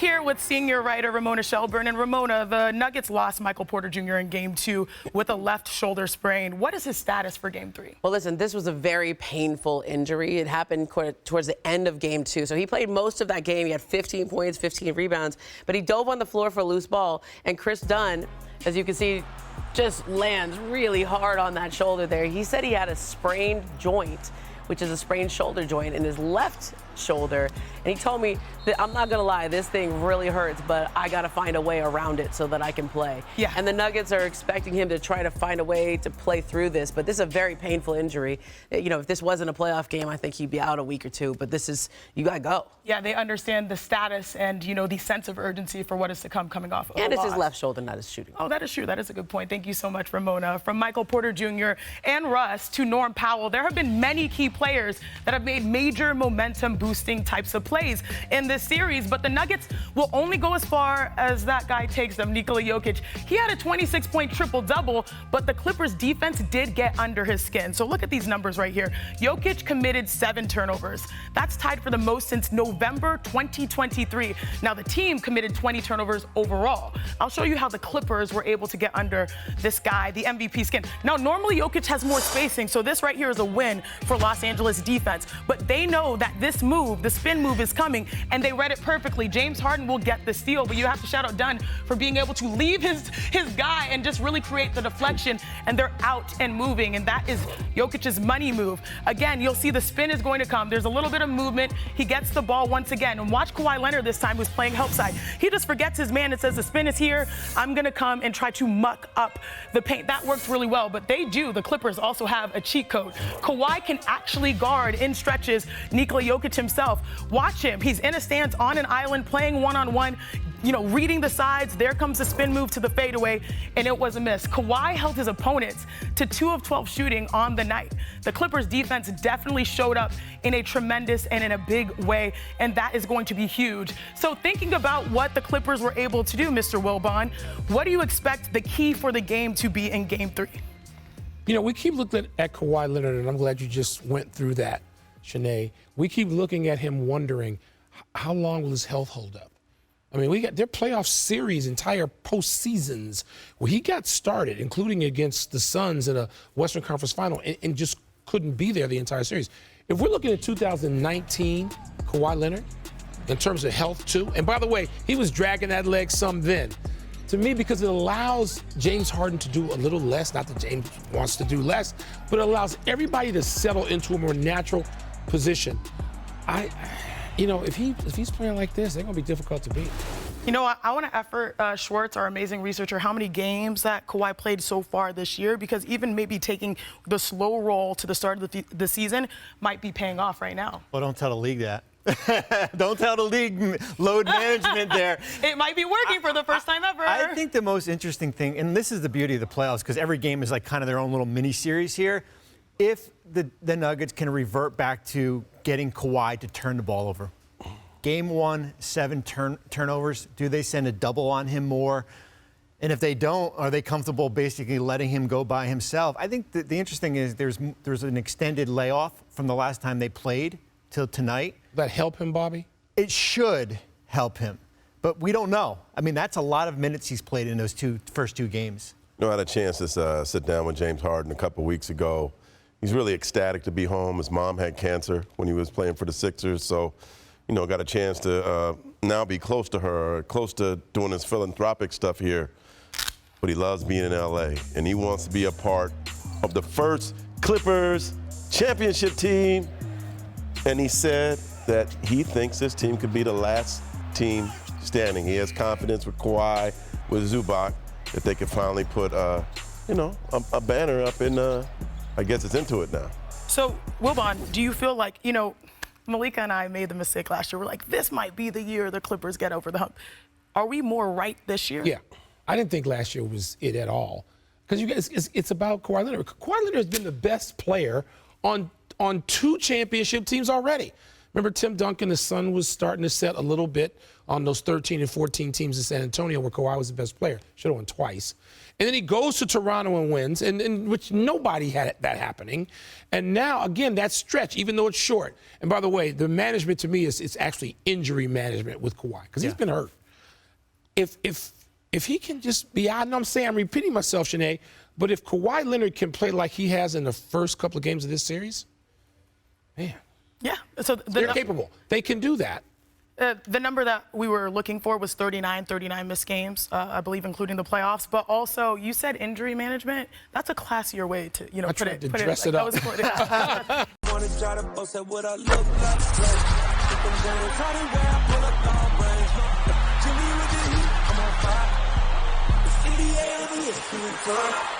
here with senior writer Ramona Shelburne. And Ramona, the Nuggets lost Michael Porter Jr. in Game 2 with a left shoulder sprain. What is his status for Game 3? Well, listen, this was a very painful injury. It happened towards the end of Game 2. So he played most of that game. He had 15 points, 15 rebounds. But he dove on the floor for a loose ball. And Chris Dunn, as you can see, just lands really hard on that shoulder there. He said he had a sprained joint, which is a sprained shoulder joint in his left shoulder. And he told me that, I'm not gonna lie, this thing really hurts, but I gotta find a way around it so that I can play. Yeah. And the Nuggets are expecting him to try to find a way to play through this, but this is a very painful injury. You know, if this wasn't a playoff game, I think he'd be out a week or two, but this is, you gotta go. Yeah, they understand the status and, you know, the sense of urgency for what is to come coming off of And a it's loss. his left shoulder, not his shooting. Oh, that is true. That is a good point. Thank you so much, Ramona. From Michael Porter Jr. and Russ to Norm Powell, there have been many key players that have made major momentum-boosting types of plays in this series, but the Nuggets will only go as far as that guy takes them, Nikola Jokic. He had a 26-point triple-double, but the Clippers' defense did get under his skin. So look at these numbers right here. Jokic committed 7 turnovers. That's tied for the most since November 2023. Now, the team committed 20 turnovers overall. I'll show you how the Clippers were able to get under this guy, the MVP skin. Now, normally Jokic has more spacing, so this right here is a win for Los Angeles defense. But they know that this move, the spin move, is coming, and they read it perfectly. James Harden will get the steal, but you have to shout out Dunn for being able to leave his guy and just really create the deflection, and they're out and moving, and that is Jokic's money move. Again, you'll see the spin is going to come. There's a little bit of movement. He gets the ball once again, and watch Kawhi Leonard this time, who's playing help side. He just forgets his man and says, the spin is here. I'm going to come and try to muck up the paint. That works really well, but the Clippers also have a cheat code. Kawhi can actually guard in stretches Nikola Jokic himself. Watch him. He's in a stance on an island playing one-on-one, you know, reading the sides. There comes the spin move to the fadeaway, and it was a miss. Kawhi held his opponents to 2 of 12 shooting on the night. The Clippers defense definitely showed up in a tremendous and in a big way, and that is going to be huge. So thinking about what the Clippers were able to do, Mr. Wilbon, what do you expect the key for the game to be in Game 3? You know, we keep looking at Kawhi Leonard, and I'm glad you just went through that, Chiney. We keep looking at him wondering, how long will his health hold up? I mean, we got their playoff series, entire postseasons, where he got started, including against the Suns in a Western Conference final, and just couldn't be there the entire series. If we're looking at 2019 Kawhi Leonard, in terms of health too, and by the way, he was dragging that leg some then, to me, because it allows James Harden to do a little less, not that James wants to do less, but it allows everybody to settle into a more natural position. You know, if he's playing like this, they're going to be difficult to beat. You know, I want to effort Schwartz, our amazing researcher, how many games that Kawhi played so far this year, because even maybe taking the slow roll to the start of the season might be paying off right now. Well, don't tell the league that. Don't tell the league load management there. It might be working for the first time ever. I think the most interesting thing, and this is the beauty of the playoffs, because every game is like kind of their own little mini-series here, if the Nuggets can revert back to getting Kawhi to turn the ball over. Game 1, 7 turnovers. Do they send a double on him more? And if they don't, are they comfortable basically letting him go by himself? I think the interesting is there's an extended layoff from the last time they played till tonight. That help him, Bobby? It should help him, but we don't know. I mean, that's a lot of minutes he's played in those first two games. You know, I had a chance to sit down with James Harden a couple weeks ago. He's really ecstatic to be home. His mom had cancer when he was playing for the Sixers, so, you know, got a chance to now be close to her, close to doing his philanthropic stuff here. But he loves being in L.A., and he wants to be a part of the first Clippers championship team. And he said that he thinks this team could be the last team standing. He has confidence with Kawhi, with Zubac, that they could finally put, you know, a banner up in, I guess it's into it now. So, Wilbon, do you feel like, you know, Malika and I made the mistake last year. We're like, this might be the year the Clippers get over the hump. Are we more right this year? Yeah. I didn't think last year was it at all. Because you guys, it's about Kawhi Leonard. Kawhi Leonard has been the best player on 2 championship teams already. Remember Tim Duncan, the sun was starting to set a little bit on those 13 and 14 teams in San Antonio where Kawhi was the best player. Should have won twice. And then he goes to Toronto and wins, and which nobody had that happening. And now, again, that stretch, even though it's short. And by the way, the management to me it's actually injury management with Kawhi because he's been hurt. If he can just be, I know I'm repeating myself, Shanae, but if Kawhi Leonard can play like he has in the first couple of games of this series, man. Yeah. So they're capable. They can do that. The number that we were looking for was 39 missed games, I believe, including the playoffs. But also, you said injury management. That's a classier way to, I put it. Dress it up. NBA